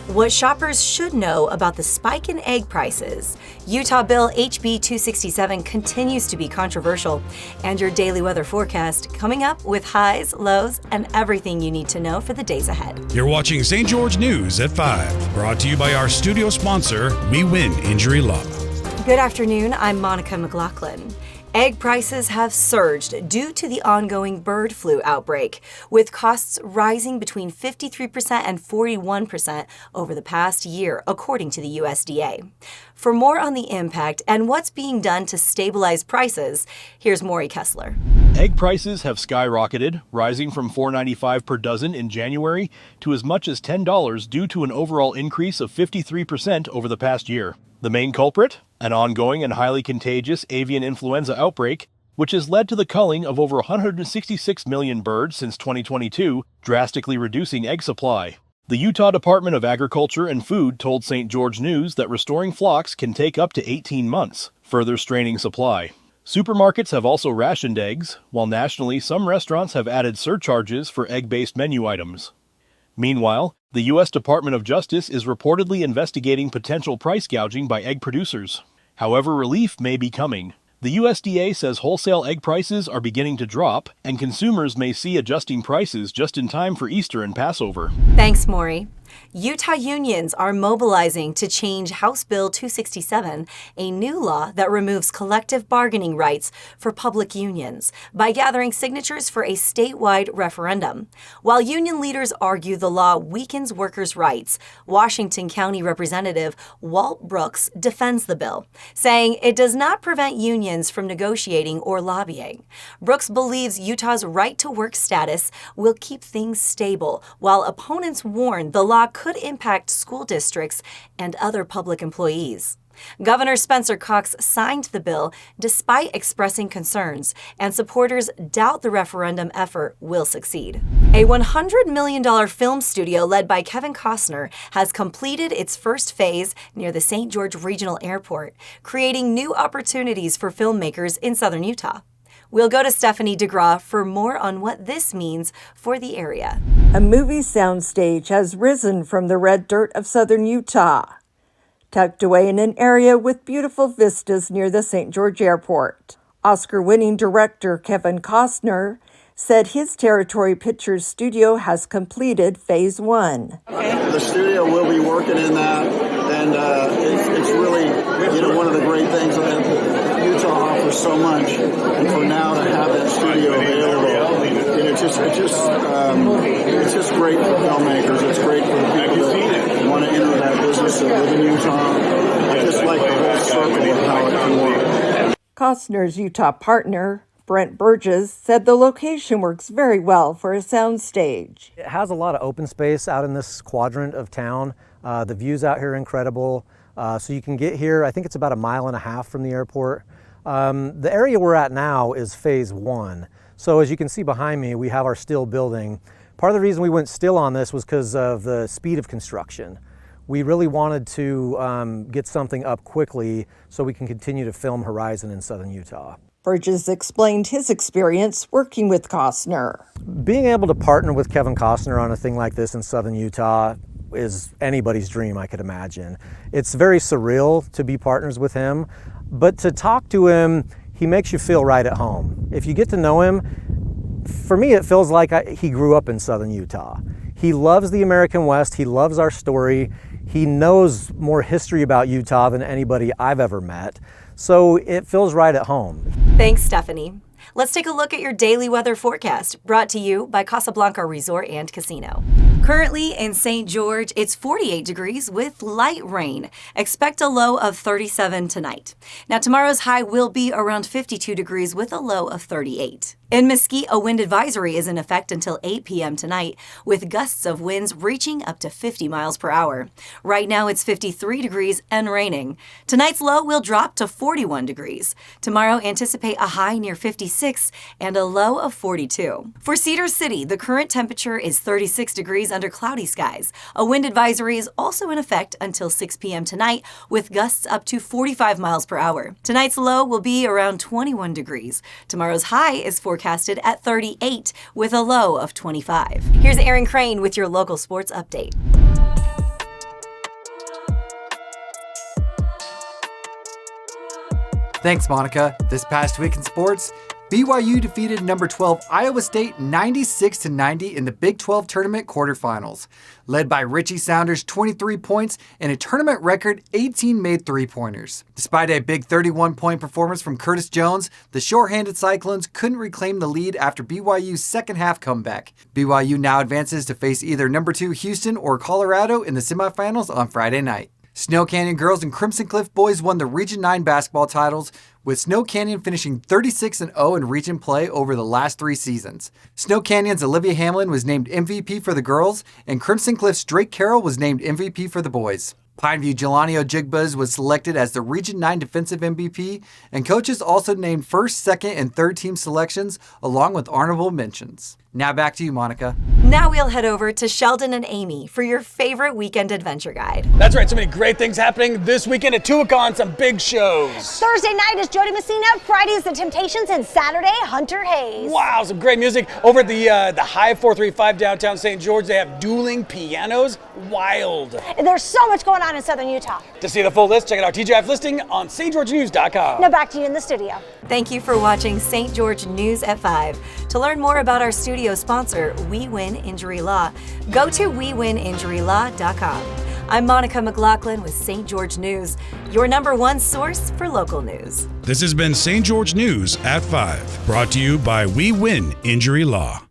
What shoppers should know about the spike in egg prices. Utah Bill HB 267 continues to be controversial, and your daily weather forecast coming up with highs, lows, and everything you need to know for the days ahead. You're watching St. George News at 5, brought to you by our studio sponsor, We Win Injury Law. Good afternoon, I'm Monica McLaughlin. Egg prices have surged due to the ongoing bird flu outbreak, with costs rising between 53% and 41% over the past year, according to the USDA. For more on the impact and what's being done to stabilize prices, here's Maury Kessler. Egg prices have skyrocketed, rising from $4.95 per dozen in January to as much as $10 due to an overall increase of 53% over the past year. The main culprit? An ongoing and highly contagious avian influenza outbreak, which has led to the culling of over 166 million birds since 2022, drastically reducing egg supply. The Utah Department of Agriculture and Food told St. George News that restoring flocks can take up to 18 months, further straining supply. Supermarkets have also rationed eggs, while nationally some restaurants have added surcharges for egg-based menu items. Meanwhile, the U.S. Department of Justice is reportedly investigating potential price gouging by egg producers. However, relief may be coming. The USDA says wholesale egg prices are beginning to drop, and consumers may see adjusting prices just in time for Easter and Passover. Thanks, Maury. Utah unions are mobilizing to change House Bill 267, a new law that removes collective bargaining rights for public unions, by gathering signatures for a statewide referendum. While union leaders argue the law weakens workers' rights, Washington County Representative Walt Brooks defends the bill, saying it does not prevent unions from negotiating or lobbying. Brooks believes Utah's right-to-work status will keep things stable, while opponents warn the law could impact school districts and other public employees. Governor Spencer Cox signed the bill despite expressing concerns, and supporters doubt the referendum effort will succeed. A $100 million film studio led by Kevin Costner has completed its first phase near the St. George Regional Airport, creating new opportunities for filmmakers in southern Utah. We'll go to Stephanie DeGraw for more on what this means for the area. A movie soundstage has risen from the red dirt of southern Utah, tucked away in an area with beautiful vistas near the St. George Airport. Oscar-winning director Kevin Costner said his Territory Pictures studio has completed Phase 1. The studio will be working in that, and it's really, one of the great things that Utah offers so much, and for now to have that studio available, it's just great for filmmakers. It's great for the people that want to enter that business that live in Utah. I just like the whole circle of how it can work. Costner's Utah partner, Brent Burgess, said the location works very well for a soundstage. It has a lot of open space out in this quadrant of town. The views out here are incredible. So you can get here, I think it's about 1.5 miles from the airport. The area we're at now is Phase 1. So as you can see behind me, we have our still building. Part of the reason we went still on this was because of the speed of construction. We really wanted to get something up quickly so we can continue to film Horizon in southern Utah. Burgess explained his experience working with Costner. Being able to partner with Kevin Costner on a thing like this in southern Utah is anybody's dream, I could imagine. It's very surreal to be partners with him, but to talk to him, he makes you feel right at home. If you get to know him, for me, it feels like he grew up in southern Utah. He loves the American West. He loves our story. He knows more history about Utah than anybody I've ever met. So it feels right at home. Thanks, Stephanie. Let's take a look at your daily weather forecast, brought to you by Casablanca Resort and Casino. Currently in St. George, it's 48 degrees with light rain. Expect a low of 37 tonight. Now, tomorrow's high will be around 52 degrees with a low of 38. In Mesquite, a wind advisory is in effect until 8 p.m. tonight, with gusts of winds reaching up to 50 miles per hour. Right now, it's 53 degrees and raining. Tonight's low will drop to 41 degrees. Tomorrow, anticipate a high near 56 and a low of 42. For Cedar City, the current temperature is 36 degrees under cloudy skies. A wind advisory is also in effect until 6 p.m. tonight, with gusts up to 45 miles per hour. Tonight's low will be around 21 degrees. Tomorrow's high is forecasted at 38 with a low of 25. Here's Aaron Crane with your local sports update. Thanks, Monica. This past week in sports, BYU defeated number 12 Iowa State 96-90 in the Big 12 tournament quarterfinals. Led by Richie Saunders' 23 points and a tournament record 18 made three-pointers. Despite a big 31-point performance from Curtis Jones, the shorthanded Cyclones couldn't reclaim the lead after BYU's second-half comeback. BYU now advances to face either number 2 Houston or Colorado in the semifinals on Friday night. Snow Canyon girls and Crimson Cliff boys won the Region 9 basketball titles, with Snow Canyon finishing 36-0 in region play over the last 3 seasons. Snow Canyon's Olivia Hamlin was named MVP for the girls, and Crimson Cliff's Drake Carroll was named MVP for the boys. Pineview Jelani Ojigbuz was selected as the Region 9 Defensive MVP, and coaches also named first, second, and third team selections, along with honorable mentions. Now back to you, Monica. Now we'll head over to Sheldon and Amy for your favorite weekend adventure guide. That's right, so many great things happening this weekend at Tuacahn, some big shows. Thursday night is Jody Messina, Friday is The Temptations, and Saturday, Hunter Hayes. Wow, some great music. Over at the Hive 435 downtown St. George, they have dueling pianos. Wild. There's so much going on in Southern Utah. To see the full list, check out our TGIF listing on stgeorgenews.com. Now back to you in the studio. Thank you for watching St. George News at 5. To learn more about our studio sponsor, We Win Injury Law, go to WeWinInjuryLaw.com. I'm Monica McLaughlin with St. George News, your #1 source for local news. This has been St. George News at 5, brought to you by We Win Injury Law.